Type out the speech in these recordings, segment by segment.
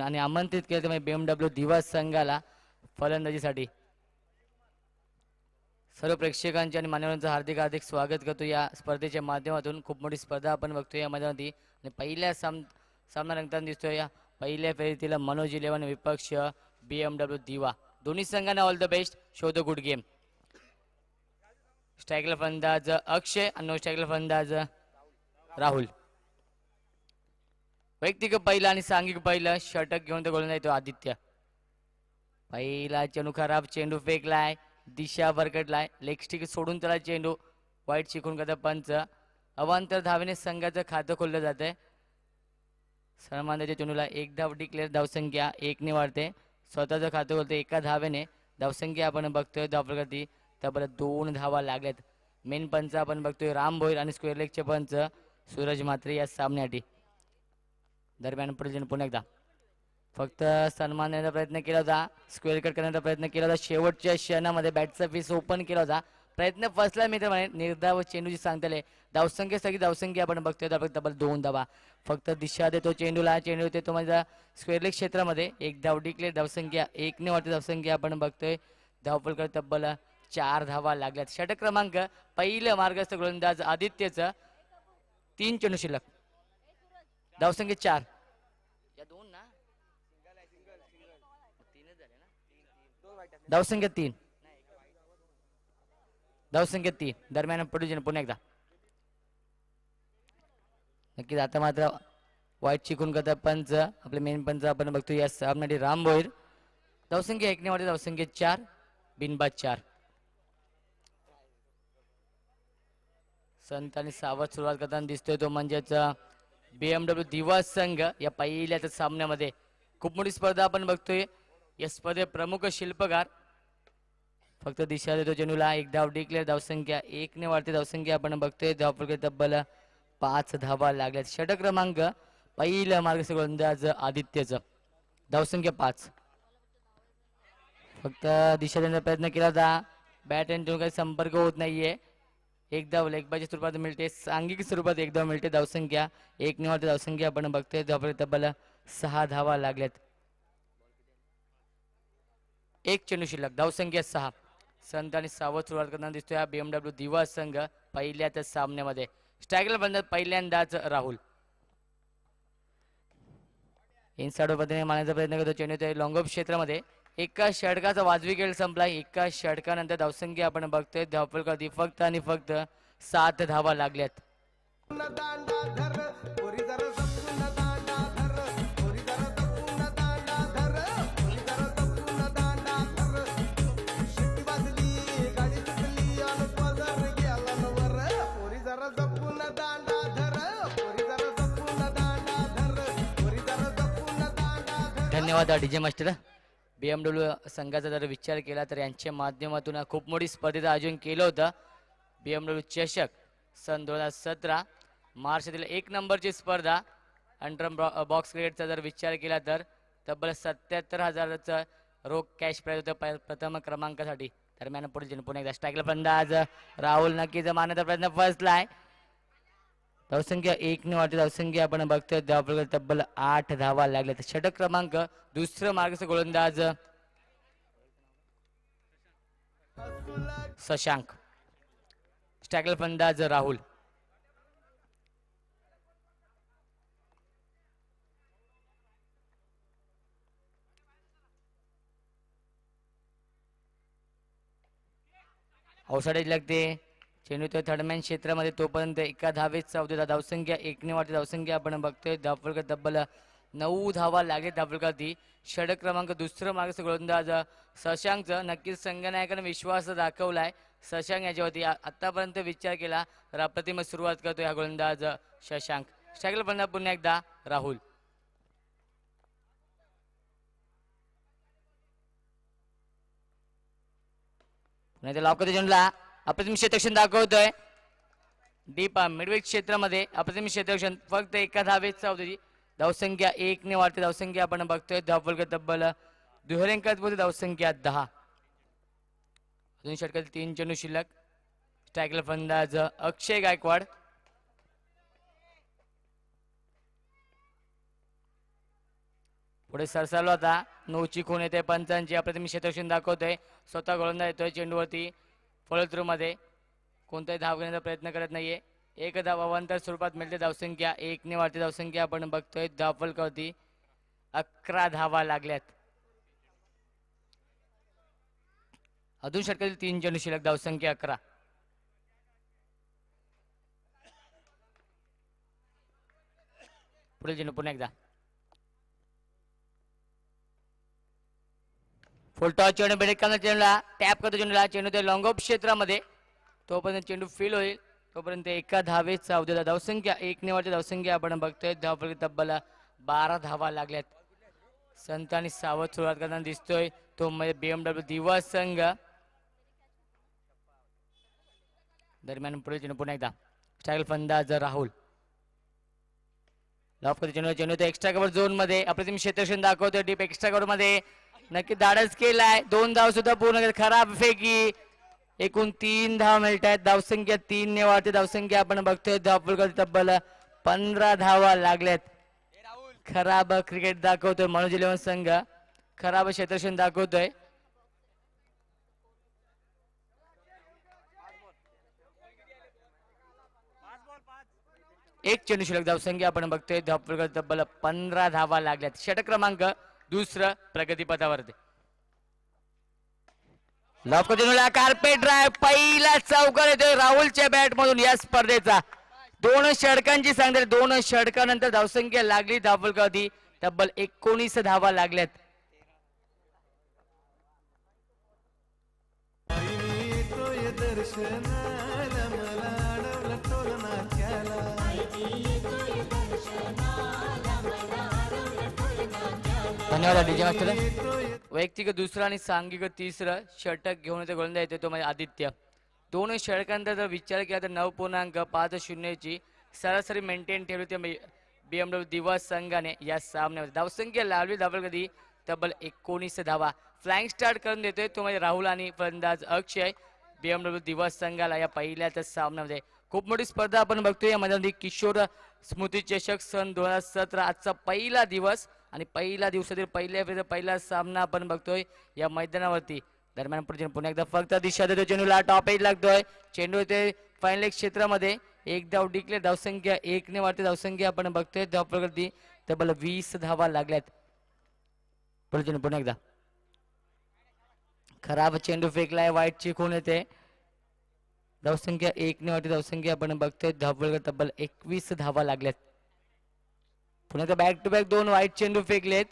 आणि आमंत्रित केले म्हणजे BMW दिवस संघाला फलंदाजीसाठी सर्व प्रेक्षकांचे आणि मान्यवरांचं हार्दिक हार्दिक स्वागत करतो या स्पर्धेच्या माध्यमातून. खूप मोठी स्पर्धा आपण बघतोय या मैदानामध्ये आणि पहिल्या सामना रंगताना दिसतोय. या पहिल्या फेरीतील मनोज 11 विपक्ष BMW दिवा. दोन्ही संघांना all the best. Show the good game. स्ट्रायकला फलंदाज अक्षय आणि नो स्ट्रायकला फलंदाज राहुल. वैयक्तिक पहिला आणि सांघिक पहिलं षटक घेऊन तो गोलंदाज येतो आदित्य. पहिला चेंडू खराब चेंडू फेकलाय. दिशा भरकटलाय. लेग स्टिक सोडून त्याला चेंडू वाईट शिकून करता पंच. अवांतर धावेने संघाचं खातं खोललं जात आहे. सन्मानाच्या चेंडूला एक धाव डिक्लेअर. धावसंख्या 1 ने वाढते. स्वतःचं खातं खोलते एका धावेने. धावसंख्या आपण बघतोय धावप्रगती तब्बल 2 धावा लागल्यात. मेन पंच आपण बघतोय राम भोईर आणि स्क्वेअर लेगचे पंच सूरज म्हात्रे या सामन्यासाठी. दरम्यान पुढे पुन्हा एकदा फक्त सन्मान देण्याचा प्रयत्न केला होता. स्क्वेअर कट करण्याचा प्रयत्न केला होता. शेवटच्या क्षणामध्ये बॅटचा पीस ओपन केला होता. प्रयत्न फसला मित्र म्हणे. निर्धाव चेंडूची सांगताले धावसंख्या सगळी धावसंख्या आपण बघतोय तब्बल 2 धावा. फक्त दिशा देतो चेंडूला. चेंडू देतो माझ्या स्क्वेअर लेग क्षेत्रामध्ये. एक धाव डिक्लेअर. धावसंख्या 1 ने वाढते. धावसंख्या आपण बघतोय धावफलक तब्बल 4 धावा लागल्यात. षटक क्रमांक पहिलं मार्गस्थ गोलंदाज आदित्यचं 3 चेंडू शिल्लक. धावसंख्या 4. या 2 ना धावसंख्या 3. धावसंख्या 3. दरम्यान पडू पुन्हा एकदा नक्कीच आता मात्र वाईट शिकून करता पंच आपले मेन पंच आपण बघतो या सामन्यासाठी राम भोईर. धावसंख्या 1 ने वाढते. धावसंख्या 4 बिनबाद 4. संत आणि सावध सुरुवात करताना दिसतोय तो म्हणजेच BMW दिवस संघ या पहिल्याच सामन्यामध्ये. खूप मोठी स्पर्धा आपण बघतोय. या स्पर्धेत प्रमुख शिल्पकार फक्त दिशा देतो चेंडूला. एक धाव डिक्लेअर. धावसंख्या 1 ने वाढते. धावसंख्या आपण बघतोय धावफलक तब्बल 5 धावा लागल्यात. षटक क्रमांक पहिलं मार्गस्थ गोलंदाज आदित्यचं. धावसंख्या 5. फक्त दिशा देण्याचा प्रयत्न केला होता. बॅट अँड काही संपर्क होत नाहीये. एक धाव लेगबाजी स्वरूपात मिळते. सांघिक स्वरूपात एक धाव मिळते. धावसंख्या 1 ने वाढते. धावसंख्या आपण बघतोय धावफलक तब्बल 6 धावा लागल्यात. एक चेंडू शिल्लक. धावसंख्या 6. संत आणि सावध सुरुवात करताना दिसतोय हा BMW दिवस संघ पहिल्याच सामन्यामध्ये. स्ट्रायकला फलंदाज पहिल्यांदाच राहुल. इनसाइड पद्धतीने मारण्याचा प्रयत्न करतो. चेंडू लॉंग ऑफ क्षेत्रामध्ये. एका षटकाचा वाजवी खेळ संपला. एका षटकानंतर धावसंख्या आपण बघतोय धावफलकावरती फक्त आणि फक्त 7 धावा लागल्यात. धन्यवाद डीजे मास्टर. BMW संघाचा जर विचार केला तर यांच्या माध्यमातून खूप मोठी स्पर्धेचं आयोजन केलं होतं. BMW चषक सन 2017 मार्चतील 1 नंबरची स्पर्धा. अंडर बॉक्स क्रिकेटचा जर विचार केला तर तब्बल 77,000चं रोख कॅश प्राईज होतं प्रथम क्रमांकासाठी. दरम्यान पुढे पुन्हा एकदा स्ट्रायकला फलंदाज राहुल. नक्कीच मारण्याचा प्रयत्न फसलाय. धावसंख्या 1 ने वाढते. धावसंख्या आपण बघतोय धावफलक तब्बल 8 धावा लागल्यात. षटक क्रमांक दुसरं मार्गस्थ गोलंदाज शशांक. स्ट्रायकला फलंदाज राहुल. औसाडेज लागते. चेंडू तो थर्डमॅन क्षेत्रामध्ये तोपर्यंत एका धावेत सावधता. धावसंख्या 1 ने वाढते. धावसंख्या आपण बघतोय धावफलक तब्बल 9 धावा लागले धावफलकावरती. षटक क्रमांक दुसरं मार्गस्थ गोलंदाज शशांकचं. नक्कीच संघनायकाने विश्वास दाखवलाय शशांक याच्यावरती. आतापर्यंत विचार केला तर अप्रतिम सुरुवात करतोय हा गोलंदाज शशांक. स्ट्रायकला फलंदाज पुन्हा एकदा राहुल. पुन्हा लॉक करतो चेंडूला. अप्रतिम क्षेत्ररक्षण दाखवतोय. डीप मिडविकेट क्षेत्रामध्ये अप्रतिम क्षेत्ररक्षण. फक्त एका धावेत सावधती. धावसंख्या 1 ने वाढते. धावसंख्या आपण बघतोय धावफलक तब्बल दुहेरी बोलते. धावसंख्या 10. अजून षटकातील 3 चेंडू शिल्लक. स्ट्रायकला फलंदाज अक्षय गायकवाड. पुढे सरसावला होता. नऊची खून येते पंचांची. अप्रतिम क्षेत्ररक्षण दाखवतोय. स्वतः गोलंदाज येतोय चेंडूवरती. फॉलो मध्ये कोणताही धाव घेण्याचा प्रयत्न करत नाहीये. एक धाव अवांतर स्वरूपात मिळते. धावसंख्या 1 ने वाढते. धावसंख्या आपण बघतोय धावफलकावरती 11 धावा लागल्यात. अजून षटकातील 3 चेंडू शिल्लक. धावसंख्या 11. पुढील चेंडू पुन्हा एकदा फुल टॉस चेंडू बेडेक करणार. चेंडूला टॅप करतो. चेंडूला चेंडू ते लॉंग ऑफ क्षेत्रामध्ये. तोपर्यंत चेंडू फील होईल. तोपर्यंत एका धावेचा अवधी. धावसंख्या 1 ने वाढते. धावसंख्या आपण बघतोय धावफलक तब्बल 12 धावा लागल्यात. संत आणि सावध सुरुवात करताना दिसतोय तो म्हणजे BMW दिवा संघ. दरम्यान पुढील चेंडू पुन्हा एकदा स्टाईल फंदाज राहुल. लॉफ करतो चेंडू. चेंडू ते एक्स्ट्रा कव्हर झोन मध्ये. अप्रतिम क्षेत्ररक्षण दाखवतोय. डीप एक्स्ट्रा कव्हर मध्ये नक्की धाडस केलाय. 2 धाव सुद्धा पूर्ण. खराब फेकी. एकूण 3 धाव मिळत आहेत. धावसंख्या 3 ने वाढते. धावसंख्या आपण बघतोय धावफलकावरती तब्बल 15 धावा लागल्यात. खराब क्रिकेट दाखवतोय मनोज 11 संघ. खराब क्षेत्ररक्षण दाखवतोय. एक चेंडू शिल्लक. धावसंख्या आपण बघतोय धावफलकावरती तब्बल 15 धावा लागल्यात. षटक क्रमांक दुसरं प्रगतीपथावरती. चेंडूला कार्पेट ड्राइव्ह. पहिला चौकार येतोय राहुलच्या बॅट मधून या स्पर्धेचा. 2 षटकांची सांगते. 2 षटकानंतर धावसंख्या लागली धावफलकावरती तब्बल 19 धावा लागल्यात. धन्यवाद डीजे मास्टर. वैयक्तिक दुसरं आणि सांघिक तिसरं षटक घेऊन येते गोलंदाज येतो तो म्हणजे आदित्य. 2 षटकांचा जर विचार केला तर 9.50 ची सरासरी मेंटेन ठेवली होती BMW दिवा संघाने या सामन्यामध्ये. धावसंख्या लावली धावफलकावरती तब्बल 19 धावा. फ्लाइंग स्टार्ट करून देतोय तो म्हणजे राहुल आणि फलंदाज अक्षय BMW दिवा संघाला या पहिल्याच सामन्यामध्ये. खूप मोठी स्पर्धा आपण बघतोय या मैदानामध्ये. किशोर स्मृती चषक सन 2017 आजचा पहिला दिवस आणि पहिला दिवसातील पहिला सामना आपण बघतोय या मैदानावरती. दरम्यान पुन्हा एकदा फक्त दिशा देतो चेंडूला. टॉप एज लागतोय. चेंडू ते फायनल क्षेत्रामध्ये. एक धाव डिक्लेअर. धावसंख्या 1 ने वाढते. धावसंख्या आपण बघतोय धावफलकावरती तब्बल 20 धावा लागल्यात. पुन्हा एकदा खराब चेंडू फेकलाय. वाईटची खूण येते. धावसंख्या 1 ने वाढते. धावसंख्या आपण बघतोय धावफलकावरती तब्बल 21 धावा लागल्यात. पुन्हा एकदा बॅक टू बॅक 2 वाईट चेंडू फेकलेत.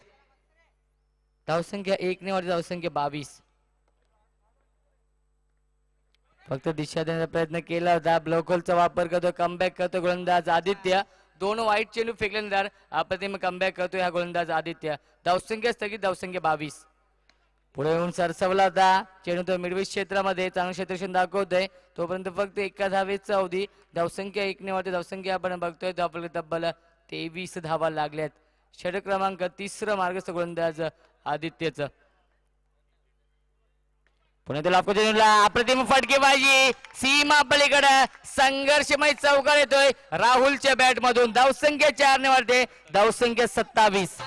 धावसंख्या 1 ने वाढते. धावसंख्या 22. फक्त दिशा देण्याचा प्रयत्न केला होता. ब्लॉक होलचा वापर करतो. कमबॅक करतो गोलंदाज आदित्य. 2 वाईट चेंडू फेकल्यानंतर अप्रतिम कमबॅक करतो हा गोलंदाज आदित्य. धावसंख्या स्थगित. धावसंख्या 22. पुढे येऊन सरसवला होता चेंडू तो मिडविस क्षेत्रामध्ये. चांगलं क्षेत्ररक्षण दाखवतोय. तोपर्यंत फक्त एका धावेचा अवधी. धावसंख्या 1 ने वाढते. धावसंख्या आपण बघतोय धावफलक तब्बल 23 धावा लागल्यात. षटक क्रमांक तिसरं मार्गस्थ गोलंदाज आदित्यचं. पुणे चेंडूला अप्रतिम फटकेबाजी. सीमा पलीकडे संघर्षमय चौकार येतोय राहुलच्या बॅट मधून. धावसंख्या 4 ने वाढते. धावसंख्या 27.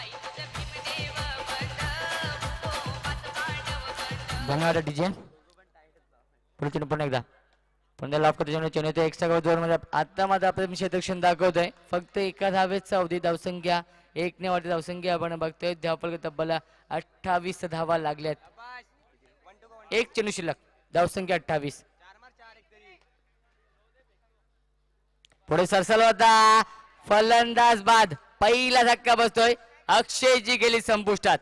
धन्यवाद डीजे. पुढे चेंडू पुन्हा एकदा पुन्हा लॉफ करतो. चेंडू ते एक्स्ट्रा जोर मध्ये आता मात्र अप्रतिम क्षेत्ररक्षण दाखवतोय. फक्त एका धावेचा अवधी. धावसंख्या 1 ने वाढते. धावसंख्या आपण बघतोय धावफलक तब्बल 28 धावा लागल्यात. एक चेंडू शिल्लक. धावसंख्या 28. पुढे सरसला होता फलंदाज बाद. पहिला धक्का बसतोय. अक्षयची गेली संपुष्टात.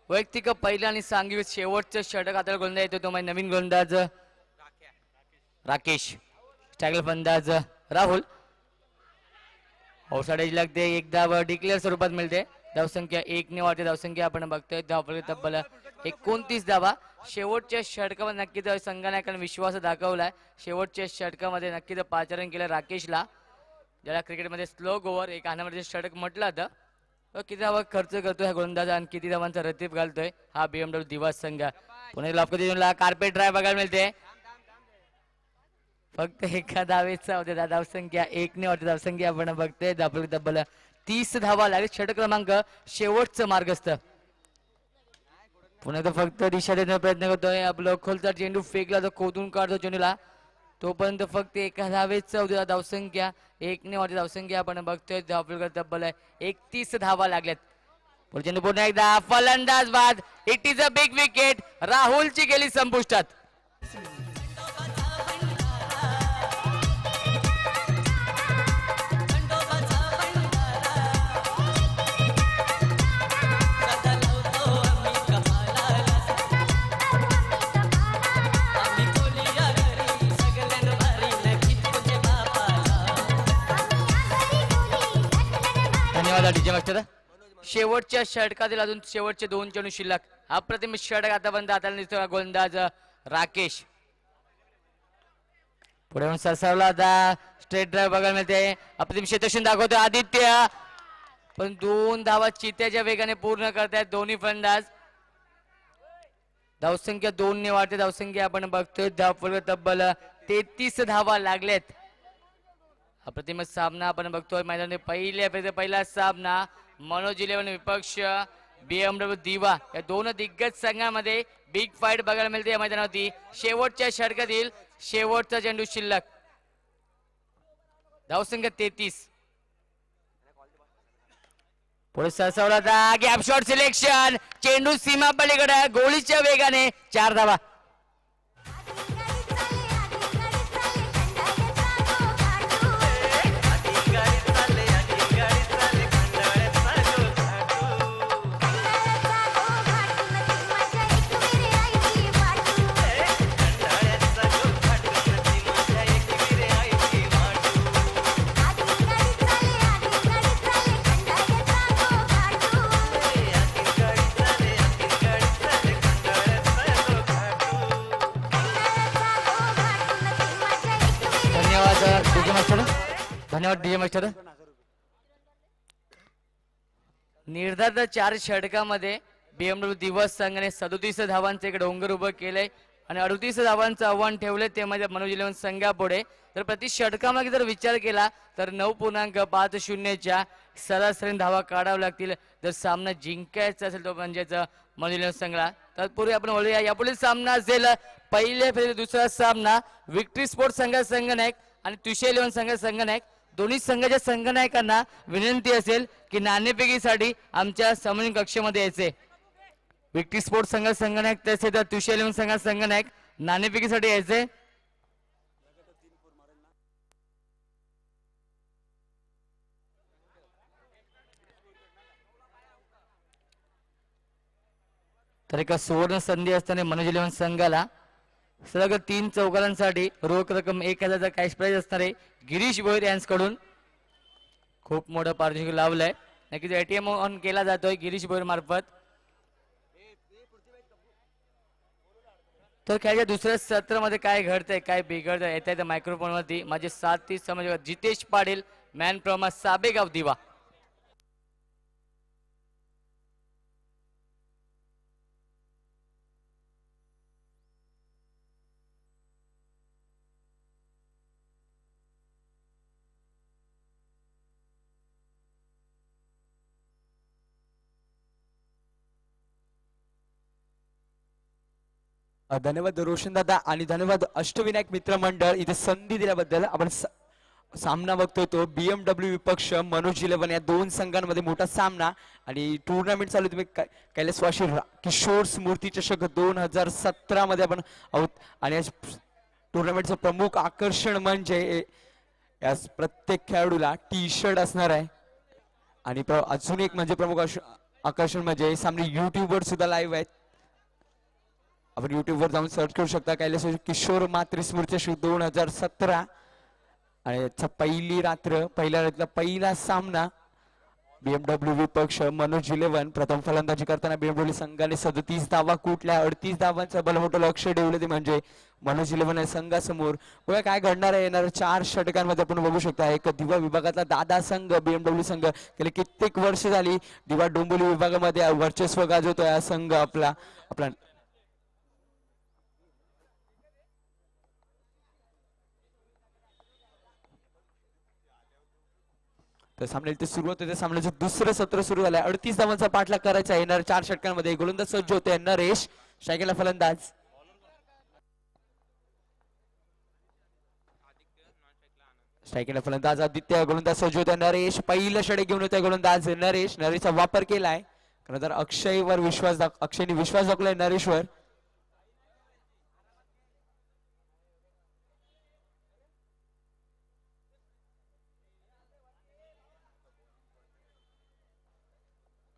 वैयक्तिक पहिलं आणि सांघिक शेवटचं षटक आता गोलंदाज येतो तो म्हणजे नवीन गोलंदाज राकेश, स्टॅगल फलंदाज राहुल. औसाडेज लागते, एक धाव डिक्लेअर स्वरूपात मिळते. धावसंख्या 1 ने वाढते. धावसंख्या आपण बघतोय धावफलक तब्बल 29 धावा. शेवटच्या षटकामध्ये नक्कीच संघनायकाने विश्वास दाखवलाय. शेवटच्या षटकामध्ये नक्कीच पाचारण केलं राकेशला, ज्याला क्रिकेटमध्ये स्लो ओव्हर एक आनंदाचे षटक म्हटलं जातं. किती धावा खर्च करतोय हा गोलंदाज आणि किती धावांचा रतीब घालतोय हा BMW दिवा संघ. पुणे लॉफकतीला कार्पेट ड्राईव्ह बघायला मिळते. फक्त एका धावेचा होते. धावसंख्या 1 ने वाटते. धावसंख्या आपण बघतोय धावफलक तब्बल 30 धावा लागले. षटक क्रमांक शेवटचं मार्गस्थ. पुणे तर फक्त दिशा देण्याचा प्रयत्न करतोय. आपलं खोलचा चेंडू फेकला तर खोदून काढतो चेंडूला. तोपर्यंत फक्त एका धावेचा होते. धावसंख्या 1 ने वाटते. धावसंख्या आपण बघतोय धावफलक तब्बल 31 धावा लागल्यात. चेंडू पुन्हा एकदा फलंदाज बाद. It is a big wicket. राहुलची गेली संपुष्टात. DJ master. शेवटच्या षटकातील अजून शेवटचे 2 चेंडू शिल्लक. अप्रतिम षटक आतापर्यंत हाताला दिसतो गोलंदाज राकेश. पुढे येऊन सरसावला आता स्ट्रेट ड्राईव्ह बघायला मिळते. अप्रतिम क्षेत्रक्षण दाखवतो आदित्य, पण 2 धावा चित्याच्या वेगाने पूर्ण करतायत दोन्ही फलंदाज. धावसंख्या 2 ने वाढते. धावसंख्या आपण बघतोय धावफलक तब्बल 33 धावा लागल्यात. अप्रतिम सामना आपण बघतोय मैदानात. पहिला सामना मनोज 11 विपक्ष BMW दिवा या दोन दिग्गज संघांमध्ये बिग फाईट बघायला मिळते या मैदानावरती. शेवटच्या षटकातील शेवटचा चेंडू शिल्लक. धावसंख्या 33. पुढे सरसावला गॅप शॉट सिलेक्शन. चेंडू सीमा पलीकडे गोळीच्या वेगाने 4 धावा. धन्यवाद डीजे मास्टर. निर्धारित 4 षटकामध्ये BMW दिवस संघाने 37 धावांचे एक डोंगर उभं केलंय आणि 38 धावांचं आव्हान ठेवले ते म्हणजे मनोज 11 संघापुढे. तर प्रति षटकामागे जर विचार केला तर 9.50च्या सरासरी धावा काढाव्या लागतील जर सामना जिंकायचा असेल तो म्हणजेच मनोज 11 संघाला. तत्पूर्वी आपण बोलूया यापुढील सामना असेल पहिल्या फेरीचा दुसरा सामना विक्ट्री स्पोर्ट संघनायक आणि तुषे 11 संघनायक. दोन्ही संघाच्या संघनायकांना विनंती असेल की नाणेफेकीसाठी आमच्या समन्वय कक्षेमध्ये यायचे. विक्ट्री स्पोर्ट संघनायक तसे तर तुषे 11 संघनायक नाणेफेकीसाठी यायचे. तर एका सुवर्ण संधी असताना मनोज 11 संघाला सलग 3 चौकारांसाठी रोख रक्कम 1000चा कॅश प्राइज असणार आहे गिरीश भोईर यांच्याकडून. खूप मोठं पारितोषिक लावलंय. नक्कीच ATM ऑन केला जातोय गिरीश भोईर मार्फत. तर खेळाच्या दुसऱ्या सत्रामध्ये काय घडतंय काय बिघडतंय येत्या मायक्रोफोन वरती माझे साथी समज जितेश पाटील मॅन फ्रॉम साबेगाव दिवा. धन्यवाद रोशन दादा आणि धन्यवाद अष्टविनायक मित्र मंडळ इथे संधी दिल्याबद्दल. आपण सामना बघतोय तो BMW विपक्ष मनोज 11 या 2 संघांमध्ये मोठा सामना आणि टुर्नामेंट चालू तुम्ही कैलासवासी किशोर स्मृती चषक 2017 मध्ये आपण आहोत. आणि टुर्नामेंटचं प्रमुख आकर्षण म्हणजे या प्रत्येक खेळाडूला T-शर्ट असणार आहे आणि अजून एक म्हणजे प्रमुख आकर्षण म्हणजे सामने YouTube वर सुद्धा लाईव्ह आहेत. आपण YouTube वर जाऊन सर्च करू शकता. कैलास किशोर मातृ स्मृती 2017 आणि पहिली रात्र पहिल्या रात्रीला पहिला सामना BMW विपक्ष मनोज 11. प्रथम फलंदाजी करताना BMW संघाने 37 धावा कुठल्या 38 धावांचं बलमोठं लक्ष ठेवलं ते म्हणजे मनोज 11 संघासमोर. बघा काय घडणार आहे येणाऱ्या 4 षटकांमध्ये आपण बघू शकता. एक दिवा विभागातला दादा संघ BMW संघ गेले कित्येक वर्ष झाली दिवा डोंबिवली विभागामध्ये वर्चस्व गाजवतोय हा संघ आपला. तर सामन्याला सुरुवात होते. सामन्याचं दुसरं सत्र सुरू झालंय. 38 धावांचा पाठलाग करायचा येणार 4 षटकांमध्ये. गोलंदाज सज्ज होते नरेश. स्ट्रायकरला फलंदाज आदित्य. गोलंदाज सज्ज होते नरेश. पहिलं षटक घेऊन होते गोलंदाज नरेश. नरेशचा वापर केलाय खरं तर अक्षयने विश्वास दाखवलाय नरेशवर.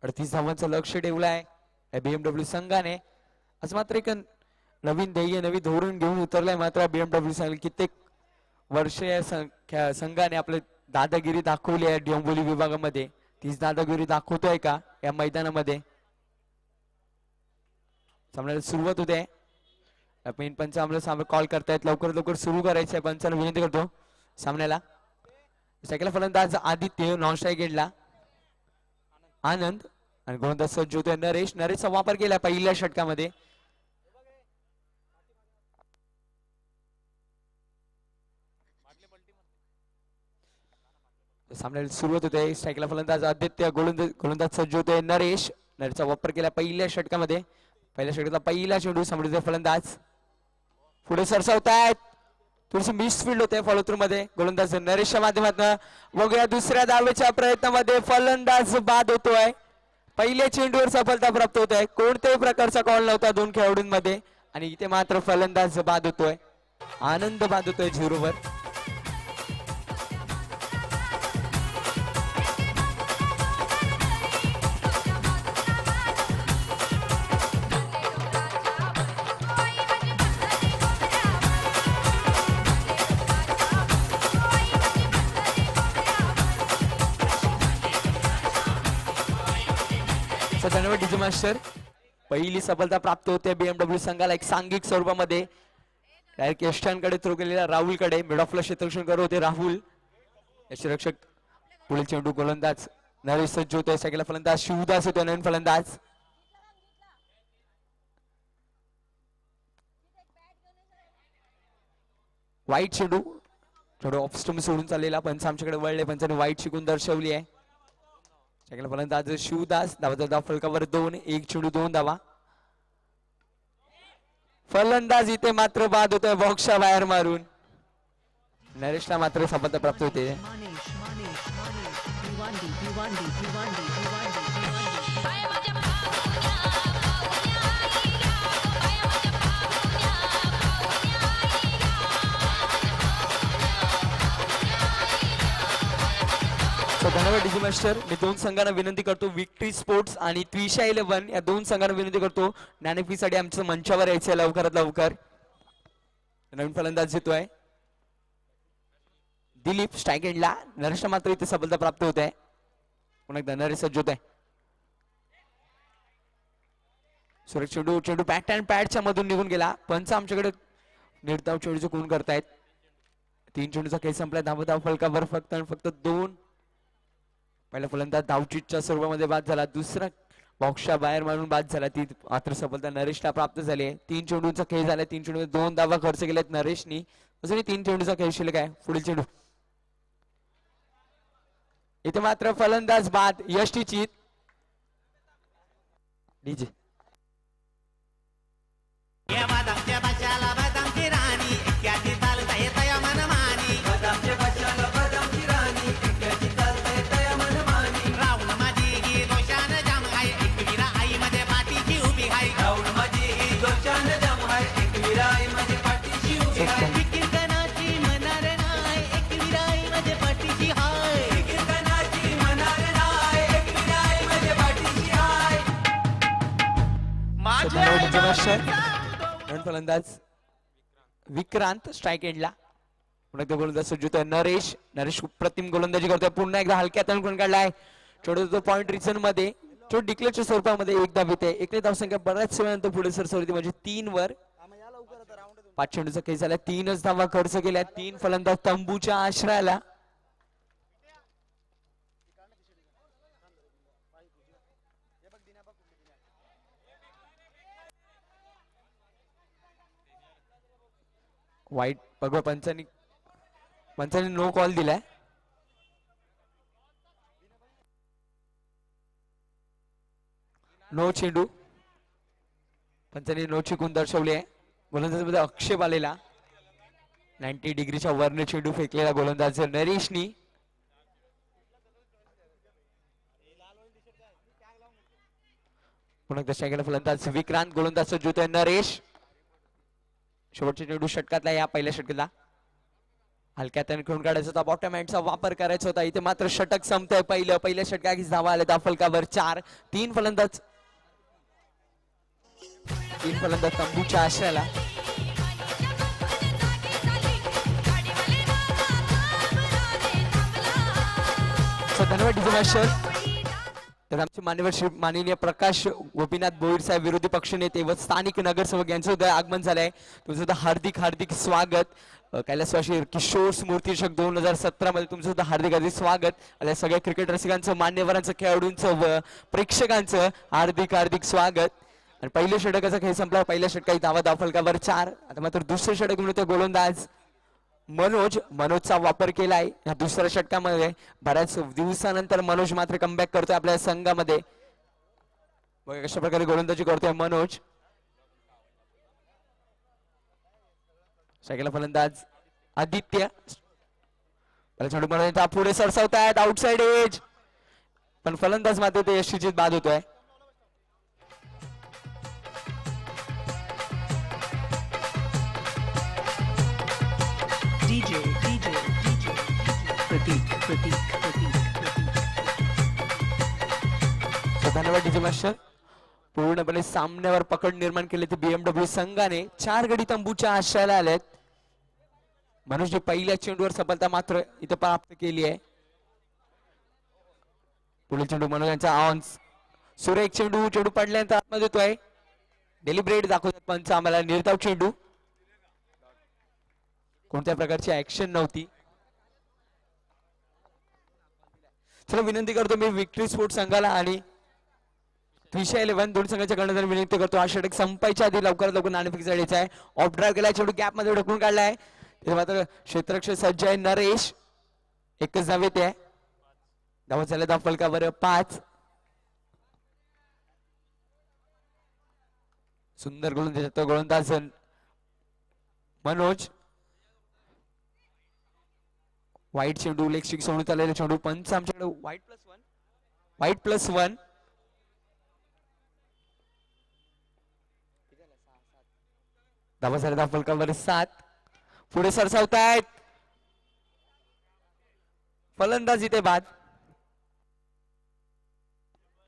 अडतीस धावांचं लक्ष ठेवलंय BMW संघाने. आज मात्र एक नवीन ध्येय नवीन धोरण घेऊन उतरलाय मात्र BMW संघ. कित्येक वर्ष या संघाने आपले दादागिरी दाखवली आहे डोंबिवली विभागामध्ये. तीच दादागिरी दाखवतोय का या मैदानामध्ये. सामन्याला सुरुवात होते. मेन पंच आम्हाला कॉल करतायत लवकर सुरू करायचं आहे. पंचाला विनंती करतो सामन्याला. सेकंड फलंदाज आदित्य. नॉन स्ट्राईक एंडला आनंद आणि गोलंदाज सज्ज होतोय नरेश. नरेशचा वापर केला पहिल्या षटकामध्ये. सामन्याला सुरुवात होते. स्ट्राईकला फलंदाज आदित्य. गोलंदाज सज्ज होतोय नरेश. नरेशचा वापर केला पहिल्या षटकामध्ये. पहिल्या षटकातला पहिला चेंडू सामोरे फलंदाज पुढे सरसावतायत. थोडीशी मिसफील्ड होते फॉलो थ्रू मध्ये. गोलंदाज नरेशच्या माध्यमातून बघूया दुसऱ्या धावेच्या प्रयत्नामध्ये फलंदाज बाद होतोय. पहिल्या चेंडूवर सफलता प्राप्त होत आहे. कोणत्याही प्रकारचा कॉल नव्हता दोन खेळाडूंमध्ये आणि इथे मात्र फलंदाज बाद होतोय. आनंद बाद होतोय 0वर. धन्यवाद डीजे मास्टर. पहिली सफलता प्राप्त होते BMW संघाला एक सांघिक स्वरूपामध्ये. डायरेक्ट यष्टांकडे थ्रो केलेला राहुलकडे. मिड ऑफला क्षेत्ररक्षण करत होते राहुल. यष्टरक्षक पुढील चेंडू गोलंदाज नरेश सज्ज होतोय. सेकंडला फलंदाज शिवदास होतोय नवीन फलंदाज. वाईट चेंडू ऑफ स्टंप सोडून चाललेला. पंच आमच्याकडे वळले. पंचाने वाईट शिकून दर्शवली आहे. सेकंड फलंदाज शिवदास. धावाचा धाव फलकावर 2. एक चेंडू 2 धावा. फलंदाज इथे मात्र बाद होतोय बॉक्सच्या बाहेर मारून. नरेशला मात्र सफलता प्राप्त होते. धन्यवाद डीजे मास्टर. मी 2 संघांना विनंती करतो विक्ट्री स्पोर्ट्स आणि त्विषा 11 या 2 संघांना विनंती करतो ज्ञानफीसाठी आमच्या मंचावर यायचं लवकरात लवकर. नवीन फलंदाज येतोय दिलीप. स्ट्राईक एंडला नरेश मात्र इथे सफलता प्राप्त होत आहे. पुन्हा एकदा नरेश सज्ज होत आहे. सुरेश चेंडू पॅट अँड पॅडच्या मधून निघून गेला. पंच आमच्याकडे निर्धाव चेंडूचं कोण करतायत. 3 चेंडूचा खेळ संपला. धाव फलकावर फक्त 2. पहिला फलंदाज धावचीच्या स्वरूपामध्ये बाद झाला. दुसरा बॉक्सच्या बाहेर मारून बाद झाला. ती मात्र सफलता नरेशला प्राप्त झाली आहे. 3 चेंडूंचा खेळ झाला. 3 चेंडू 2 धावा खर्च केल्यात नरेशनी. अजूनही 3 चेंडूचा खेळ शिल्लक आहे. पुढील चेंडू इथे मात्र फलंदाज बाद. यष्टीची डीजे नवीन फलंदाज विक्रांत स्ट्राइक एंडला. पुन्हा एकदा गोलंदाज सज्ज होतोय नरेश. नरेश प्रतिम गोलंदाजी करतोय. पुन्हा एकदा हलक्या हाताने काढलाय. छोटं पॉइंट रिझन मध्ये छोट डिक्लेअरच्या स्वरूपामध्ये एक धाव येते. एकने धावसंख्या बऱ्याच वेळानंतर पुढे सरसवली म्हणजे 3 वर. 5 चेंडूचा खेळ झाला. 3च धावा खर्च केल्या. 3 फलंदाज तंबूच्या आश्रयाला. वाईट बघा पंचांनी नो कॉल दिलाय. नो चेंडू. पंचांनी नो चिकून दर्शवली आहे. गोलंदाजीमध्ये आक्षेप आलेला. 90 डिग्रीच्या वरने चेंडू फेकलेला गोलंदाज नरेशनी. पुन्हा एकदा स्ट्राइकला फलंदाज विक्रांत. गोलंदाज सज्ज होतोय नरेश. शेवटचे चेंडू षटकातला या पहिल्या षटकातला. हलक्या हाताने खेळून काढायचा होता. बॉटम हँडचा वापर करायचा होता. इथे मात्र षटक संपतंय. पहिल्या षटकात धावा आल्या. फलकावर 4. 3 फलंदाज तंबूच्या आश्रयाला. धन्यवाद डीजे मास्टर. तर आमचे माननीय प्रकाश गोपीनाथ भोईर साहेब विरोधी पक्षनेते व स्थानिक नगरसेवक यांचं सुद्धा आगमन झालंय. तुमचं सुद्धा हार्दिक स्वागत. कैलासवासी किशोर स्मृतिशक 2017 मध्ये तुमचं सुद्धा हार्दिक स्वागत. आणि सगळ्या क्रिकेट रसिकांचं, मान्यवरांचं, खेळाडूंचं व प्रेक्षकांचं हार्दिक स्वागत. आणि पहिल्या षटकाचा खेळ संपला. पहिल्या षटकाची धावा फलकावर 4. आता मात्र दुसरे षटक मिळतोय गोलंदाज मनोजचा वापर केलाय या दुसऱ्या षटकामध्ये. बऱ्याच दिवसानंतर मनोज मात्र कमबॅक करतोय आपल्या संघामध्ये. बघा कशा प्रकारे गोलंदाजी करतोय मनोज. षटकाला फलंदाज आदित्य. चेंडू पुढे सरसावतायत. Outside age. पण फलंदाज मात्र ते यशस्वीत बाद होतोय. धन्यवाद डीजे मास्टर. पूर्णपणे सामन्यावर पकड निर्माण केले ते बीएमडब्ल्यू संघाने. 4 गडी तंबूच्या आश्रयाला आलेत. मनोजने पहिल्या चेंडूवर सफलता मात्र इथे प्राप्त केली आहे. पुढील चेंडू मनोज यांचा ऑन्स. सुरेख चेंडू पडल्यानंतर आतमध्ये येतोय. डेलिब्रेट दाखवतात पंच आम्हाला. निर्धाव चेंडू. कोणत्या प्रकारची ऍक्शन नव्हती. चला विनंती करतो मी विक्ट्री स्पोर्ट संघाला आणि 311 दोन संघाच्या कर्णधार विनंती करतो. हा षटक संपायच्या आधी लवकरात लवकर नाणेफेक जायचा आहे. ऑफ ड्राईव्ह केलाय. चेंडू गॅप मध्ये ढकलून काढलाय. ते मात्र क्षेत्ररक्षक सज्ज आहे नरेश. एकच धाव येते. धावा झाल्या धाव फलकावर 5. सुंदर गोलंदाज मनोज. वाईट चेंडू लेग स्टिक सोडून चाललेला चेंडू. पंच आमच्याकडे वाईट प्लस वन. धावा झाल्या धाव फलकावर 7. पुढे सरसावतायत. फलंदाज इथे बाद.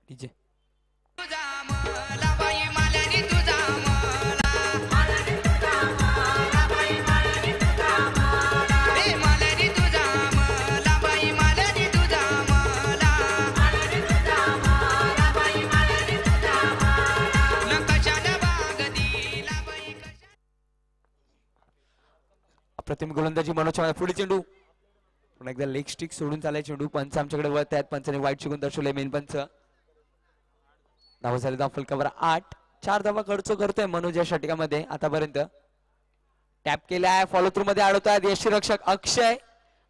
डीजे प्रतिम गोलंदाजी मनोजच्या पुढे चेंडू. पुन्हा एकदा लेग स्टिक सोडून चालाय चेंडू. पंच आमच्याकडे वळत आहेत. पंचाने वाईट शिकून दर्शवले मेन पंच. धावा झाले धाव फलकावर 8. 4 धावा खर्च करतोय मनोज या षटकामध्ये आतापर्यंत. टॅप केलाय. फॉलो थ्रू मध्ये अडवतात यष्टीरक्षक अक्षय.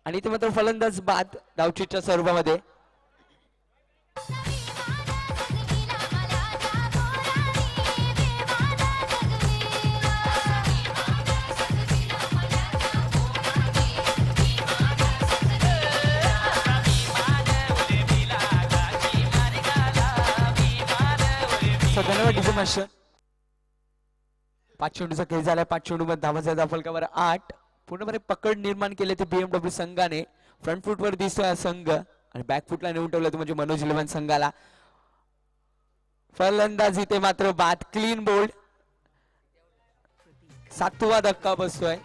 आणि ते मात्र फलंदाज बाद धावचीच्या स्वरूपामध्ये. धन्यवाद डीजे मास्टर. 5 चेंडूचा खेळ झाला. 5 चेंडू मध्ये धावा झाला फलकावर 8. पूर्णपणे पकड निर्माण केले ते बीएमडब्ल्यू संघाने. फ्रंट फूट वर दिसतोय संघ आणि बॅक फूटला नेऊन ठेवलं म्हणजे मनोज 11 संघाला. फलंदाज इथे मात्र बाद. Clean bowled. 7वा धक्का बसतोय.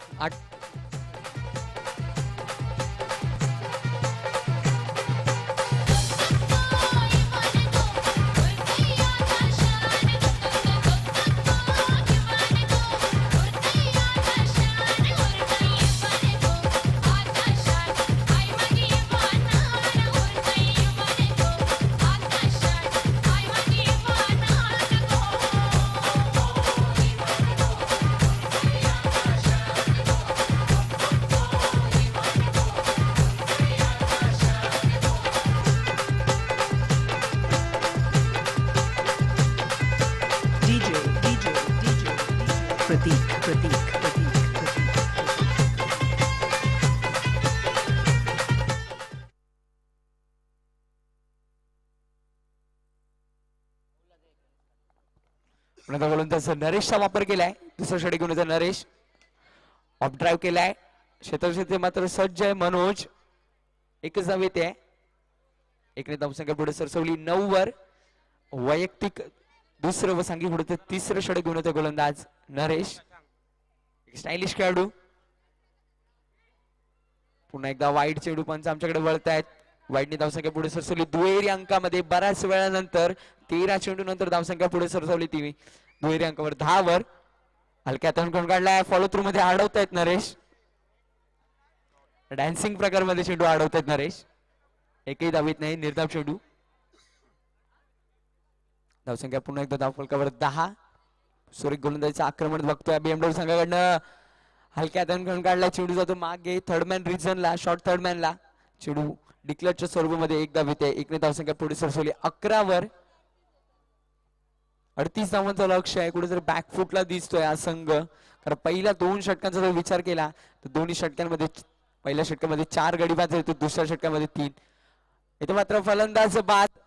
गोलंदाज नरेशचा वापर केलाय. दुसरा षटक घेऊन येतो नरेश. ऑफ ड्राईव्ह केलाय. क्षेत्रक्षेत्र मात्र सज्ज आहे मनोज. एकच धाव येते. एकने धावसंख्या पुढे सरसवली 9 वर. वैयक्तिक दुसरं व सांघिक पुढे तिसरं षटक घेऊन येतो गोलंदाज नरेश. स्टायलिश खेळाडू. पुन्हा एकदा वाईट चेंडू पंच आमच्याकडे वळतायत. वाईटने धावसंख्या पुढे सरसवली. दुहेरी अंकामध्ये बऱ्याच वेळानंतर 13 चेंडू नंतर धावसंख्या पुढे सरसवली ती दुहेरी अंकावर 10 वर. हलक्या हाताने काढलाय. फॉलो थ्रू मध्ये अडवतायत नरेश. डान्सिंग प्रकार मध्ये चेंडू अडवतायत नरेश. एकही धावीत नाही. निर्धाव चेंडू. धावसंख्या पुन्हा एकदा धावफलकावर 10. सुरेख गोलंदाजीचं आक्रमण बघतोय BMW संघाकडनं. हलक्या हाताने काढलाय. चेंडू जातो मागे थर्डमॅन रिजनला. शॉर्ट थर्डमॅनला. चेंडू डिक्लेअरच्या स्वरूपामध्ये एक धाव येते. एकने धावसंख्या पुढे सरसवली 11 वर. 38 धावांचं लक्ष आहे. कुठेतरी बॅकफुटला दिसतोय हा संघ. कारण पहिल्या 2 षटकांचा जर विचार केला तर दोन्ही षटकांमध्ये पहिल्या षटकामध्ये 4 गडी बाद झाले. दुसऱ्या षटकामध्ये 3. इथे मात्र फलंदाज बाद.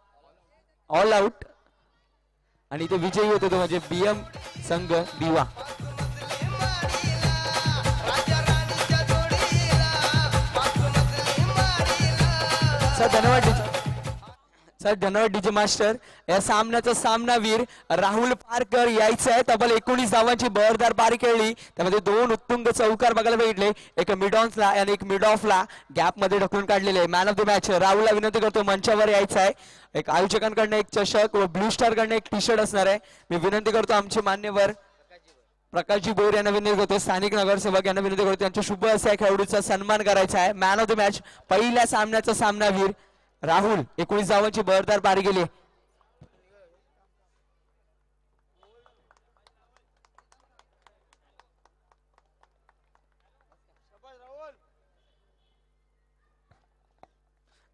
All out. आणि इथे विजयी होतो तो म्हणजे BM संघ दिवा. धन्यवाद डीजे मास्टर. या सामन्याचा सामनावीर राहुल पारकर यायचं आहे. तब्बल 19 धावांची बरदार पारी खेळली. त्यामध्ये 2 उत्तुंग चौकार बघायला भेटले. एक मिड ऑनला आणि एक मिड ऑफला गॅप मध्ये ढकलून काढलेले. मॅन ऑफ द मॅच राहुलला विनंती करतो मंचावर यायचं आहे. एक आयोजकांकडनं एक चषक व ब्लू स्टार कडनं एक टी शर्ट असणार आहे. मी विनंती करतो आमचे मान्यवर प्रकाशजी बोर यांना विनंती करतो. स्थानिक नगरसेवक यांना विनंती करतो त्यांच्या शुभ असा खेळाडूचा सन्मान करायचा आहे. मॅन ऑफ द मॅच पहिल्या सामन्याचा सामनावीर राहुल 19 धावांची बरदार पारी गेली.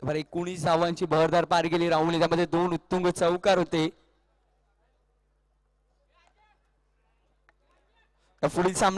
तुम्हाला 19 धावांची बरदार पारी गेली राहुल. त्यामध्ये 2 उत्तुंग चौकार होते. पुढील सामना